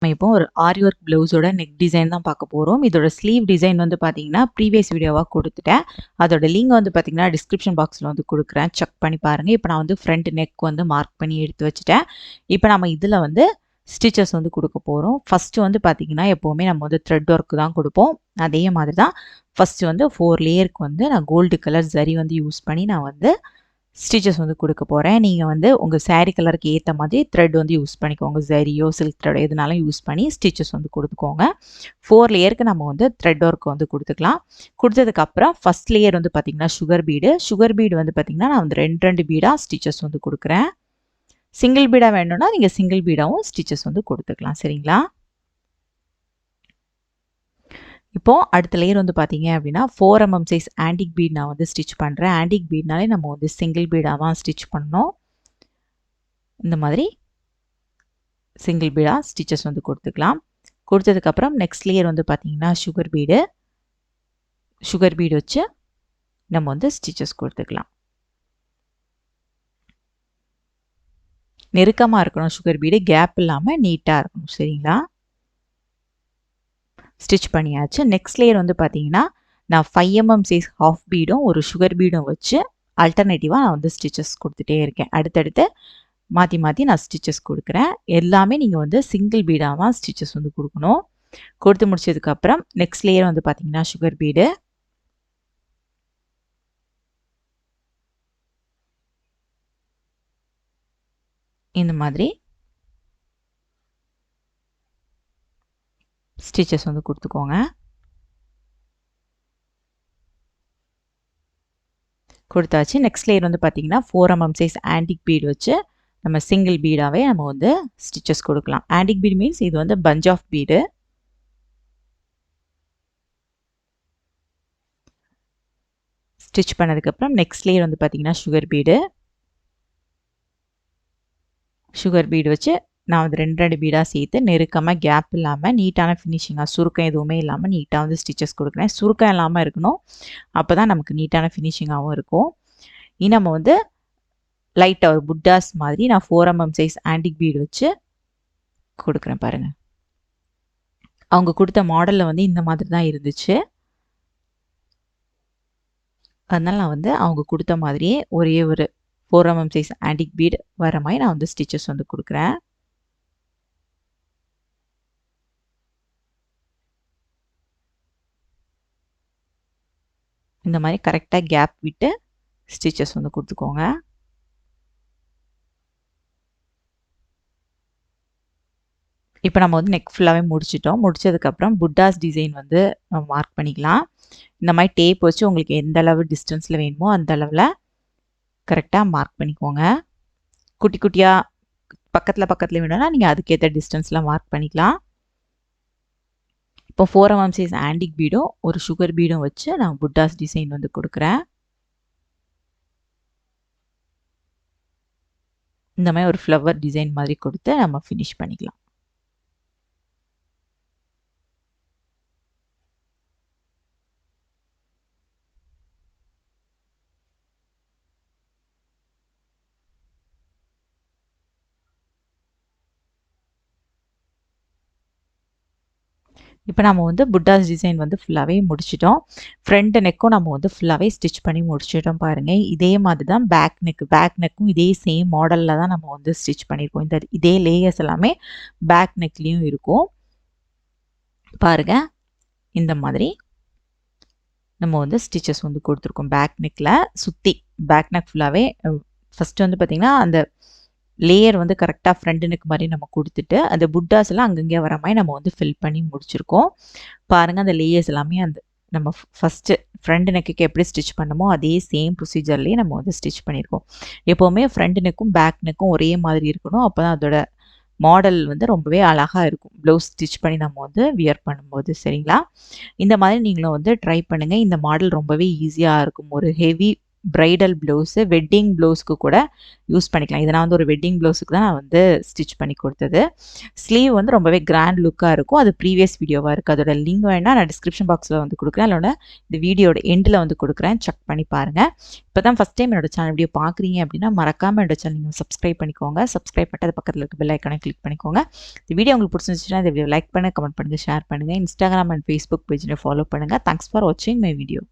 நம்ம இப்போ ஒரு ஆரி ஒர்க் ப்ளவுஸோட நெக் டிசைன் தான் பார்க்க போகிறோம். இதோட ஸ்லீவ் டிசைன் வந்து பார்த்தீங்கன்னா ப்ரீவியஸ் வீடியோவாக கொடுத்துட்டேன். அதோட லிங்க் வந்து பார்த்தீங்கன்னா டிஸ்கிரிப்ஷன் பாக்ஸில் வந்து கொடுக்குறேன். செக் பண்ணி பாருங்கள். இப்போ நான் வந்து ஃப்ரண்ட் நெக் வந்து மார்க் பண்ணி எடுத்து வச்சுட்டேன். இப்போ நம்ம இதில் வந்து ஸ்டிச்சஸ் வந்து கொடுக்க போகிறோம். ஃபஸ்ட்டு வந்து பார்த்தீங்கன்னா எப்போவுமே நம்ம வந்து த்ரெட் ஒர்க்கு தான் கொடுப்போம். அதே மாதிரி தான் ஃபஸ்ட்டு வந்து 4 லேயருக்கு வந்து நான் கோல்டு கலர் ஜரி வந்து யூஸ் பண்ணி நான் வந்து ஸ்டிச்சஸ் வந்து கொடுக்க போகிறேன். நீங்கள் வந்து உங்கள் சாரீ கலருக்கு ஏற்ற மாதிரி த்ரெட் வந்து யூஸ் பண்ணிக்கோங்க. ஜரியோ சில்க் த்ரெட் எதுனாலும் யூஸ் பண்ணி ஸ்டிச்சஸ் வந்து கொடுத்துக்கோங்க. 4 லேயருக்கு நம்ம வந்து த்ரெட் ஒர்க் வந்து கொடுத்துக்கலாம். கொடுத்ததுக்கப்புறம் ஃபஸ்ட் லேயர் வந்து பார்த்திங்கன்னா சுகர் பீடு வந்து பார்த்திங்கன்னா நான் வந்து 2 பீடாக ஸ்டிச்சஸ் வந்து கொடுக்குறேன். சிங்கிள் பீடாக வேணும்னா நீங்கள் சிங்கிள் பீடாகவும் ஸ்டிச்சஸ் வந்து கொடுத்துக்கலாம். சரிங்களா? இப்போது அடுத்த லேயர் வந்து பார்த்தீங்க அப்படின்னா 4 mm சைஸ் ஆன்டிக் பீட் நான் வந்து ஸ்டிச் பண்ணுறேன். ஆன்டிக் பீட்னாலே நம்ம வந்து சிங்கிள் பீடாக தான் ஸ்டிச் பண்ணணும். இந்த மாதிரி சிங்கிள் பீடாக ஸ்டிச்சஸ் வந்து கொடுத்துக்கலாம். கொடுத்ததுக்கப்புறம் நெக்ஸ்ட் லேயர் வந்து பார்த்தீங்கன்னா சுகர் பீடு வச்சு நம்ம வந்து ஸ்டிச்சஸ் கொடுத்துக்கலாம். நெருக்கமாக இருக்கணும் சுகர் பீடு, கேப் இல்லாமல் நீட்டாக இருக்கணும். சரிங்களா? ஸ்டிச் பண்ணியாச்சு. நெக்ஸ்ட் லேயர் வந்து பார்த்தீங்கன்னா நான் 5 mm சைஸ் ஹாஃப் பீடும் ஒரு சுகர் பீடும் வச்சு ஆல்டர்னேட்டிவாக நான் வந்து ஸ்டிச்சஸ் கொடுத்துட்டே இருக்கேன். அடுத்தடுத்து மாற்றி நான் ஸ்டிச்சஸ் கொடுக்குறேன். எல்லாமே நீங்கள் வந்து சிங்கிள் பீடாக தான் ஸ்டிச்சஸ் வந்து கொடுக்கணும். கொடுத்து முடிச்சதுக்கப்புறம் நெக்ஸ்ட் லேயர் வந்து பார்த்தீங்கன்னா சுகர் பீடு, இந்த மாதிரி ஸ்டிச்சஸ் வந்து கொடுத்துக்கோங்க. கொடுத்தாச்சு. நெக்ஸ்ட் லேயர் வந்து பார்த்தீங்கன்னா 4 mm சைஸ் ஆன்டிக் பீடு வச்சு நம்ம சிங்கிள் பீடாகவே நம்ம வந்து ஸ்டிச்சஸ் கொடுக்கலாம். ஆன்டிக் பீடு மீன்ஸ் இது வந்து பஞ்ச் ஆஃப் பீடு. ஸ்டிச் பண்ணதுக்கப்புறம் நெக்ஸ்ட் லேயர் வந்து பார்த்தீங்கன்னா சுகர் பீடு வச்சு நான் வந்து 2 பீடாக சேர்த்து நெருக்கமாக கேப் இல்லாமல் நீட்டான ஃபினிஷிங்காக சுருக்கம் எதுவுமே இல்லாமல் நீட்டாக வந்து ஸ்டிச்சஸ் கொடுக்குறேன். சுருக்கம் இல்லாமல் இருக்கணும். அப்போ தான் நமக்கு நீட்டான ஃபினிஷிங்காகவும் இருக்கும். இனி நம்ம வந்து லைட்டாக ஒரு புட்டாஸ் மாதிரி நான் 4 mm சைஸ் ஆன்டிக் பீடு வச்சு கொடுக்குறேன் பாருங்கள். அவங்க கொடுத்த மாடலில் வந்து இந்த மாதிரி தான் இருந்துச்சு. அதனால் நான் வந்து அவங்க கொடுத்த மாதிரியே ஒரே ஒரு 4 mm சைஸ் ஆன்டிக் பீடு வர மாதிரி நான் வந்து ஸ்டிச்சஸ் வந்து கொடுக்குறேன். இந்த மாதிரி கரெக்டாக கேப் விட்டு ஸ்டிச்சஸ் வந்து கொடுத்துக்கோங்க. இப்போ நம்ம வந்து நெக் ஃபுல்லாகவே முடிச்சிட்டோம். முடிச்சதுக்கப்புறம் புட்டாஸ் டிசைன் வந்து நம்ம மார்க் பண்ணிக்கலாம். இந்த மாதிரி டேப் வச்சு உங்களுக்கு எந்த அளவு டிஸ்டன்ஸில் வேணுமோ அந்த அளவில் கரெக்டாக மார்க் பண்ணிக்கோங்க. குட்டி குட்டியாக பக்கத்தில் வேணும்னா நீங்கள் அதுக்கேற்ற டிஸ்டன்ஸில் மார்க் பண்ணிக்கலாம். இப்போ 4 mm சைஸ் ஆன்டிக் பீடும் ஒரு சுகர் பீடும் வச்சு நான் புட்டாஸ் டிசைன் வந்து கொடுக்குறேன். இந்த மாதிரி ஒரு ஃப்ளவர் டிசைன் மாதிரி கொடுத்து நம்ம ஃபினிஷ் பண்ணிக்கலாம். இப்போ நம்ம வந்து புட்டாஸ் டிசைன் வந்து ஃபுல்லாகவே முடிச்சிட்டோம். ஃப்ரண்ட் நெக்கும் நம்ம வந்து ஃபுல்லாகவே ஸ்டிச் பண்ணி முடிச்சிட்டோம் பாருங்கள். இதே மாதிரி தான் பேக் நெக்கும் இதே சேம் மாடலில் தான் நம்ம வந்து ஸ்டிச் பண்ணியிருக்கோம். இதே லேயர்ஸ் எல்லாமே பேக் நெக்லேயும் இருக்கும். பாருங்கள், இந்த மாதிரி நம்ம வந்து ஸ்டிச்சஸ் வந்து கொடுத்துருக்கோம். பேக் நெக்கில் சுற்றி பேக் நெக் ஃபுல்லாகவே ஃபஸ்ட்டு வந்து பார்த்திங்கன்னா அந்த லேயர் வந்து கரெக்டாக ஃப்ரண்ட் நெக் மாதிரி நம்ம கொடுத்துட்டு அந்த புட்டாஸ் எல்லாம் அங்கங்கே வர மாதிரி நம்ம வந்து ஃபில் பண்ணி முடிச்சிருக்கோம். பாருங்கள், அந்த லேயர்ஸ் எல்லாமே அந்த நம்ம ஃபஸ்ட்டு ஃப்ரண்ட் நெக்குக்கு எப்படி ஸ்டிச் பண்ணமோ அதே சேம் ப்ரொசீஜர்லேயே நம்ம வந்து ஸ்டிச் பண்ணியிருக்கோம். எப்போவுமே ஃப்ரண்ட் நெக்கும் பேக் நெக்கும் ஒரே மாதிரி இருக்கணும். அப்போ தான் அதோட மாடல் வந்து ரொம்பவே அழகாக இருக்கும் ப்ளவுஸ் ஸ்டிச் பண்ணி நம்ம வந்து வியர் பண்ணும்போது. சரிங்களா? இந்த மாதிரி நீங்களும் வந்து ட்ரை பண்ணுங்கள். இந்த மாடல் ரொம்பவே ஈஸியாக இருக்கும். ஒரு ஹெவி பிரைடல் ப்ளவுஸு, வெட்டிங் ப்ளவுஸ்க்கு கூட யூஸ் பண்ணிக்கலாம். இது நான் வந்து ஒரு வெட்டிங் ப்ளவுஸுக்கு தான் நான் வந்து ஸ்டிச் பண்ணி கொடுத்தது. ஸ்லீவ் வந்து ரொம்பவே கிராண்ட் லுக்காக இருக்கும். அது ப்ரீவியஸ் வீடியோவாக இருக்குது. அதோட லிங்க் வேணால் நான் டிஸ்கிரிப்ஷன் பாக்ஸில் வந்து கொடுக்குறேன். அதோட இந்த வீடியோட எண்டில் வந்து கொடுக்குறேன். செக் பண்ணி பாருங்கள். இப்போ தான் ஃபஸ்ட் டைம் என்னோட சேனல் வீடியோ பார்க்குறீங்க அப்படின்னா மறக்காமல் என்னோட சேனல் நீங்கள் சப்ஸ்கிரைப் பண்ணிக்கோங்க. சப்ஸ்கிரைப் பண்ணிட்டு அது பக்கத்தில் இருக்க பெல் ஐக்கானை கிளிக் பண்ணிக்கோங்க. இந்த வீடியோ உங்களுக்கு பிடிச்சிருந்துச்சுன்னா இந்த வீடியோ லைக் பண்ணுங்கள், கமெண்ட் பண்ணுங்கள், ஷேர் பண்ணுங்கள். இன்ஸ்டாகிராம் அண்ட் ஃபேஸ்புக் பேஜில் ஃபாலோ பண்ணுங்கள். தேங்க்ஸ் ஃபார் வாட்சிங் மை வீடியோ.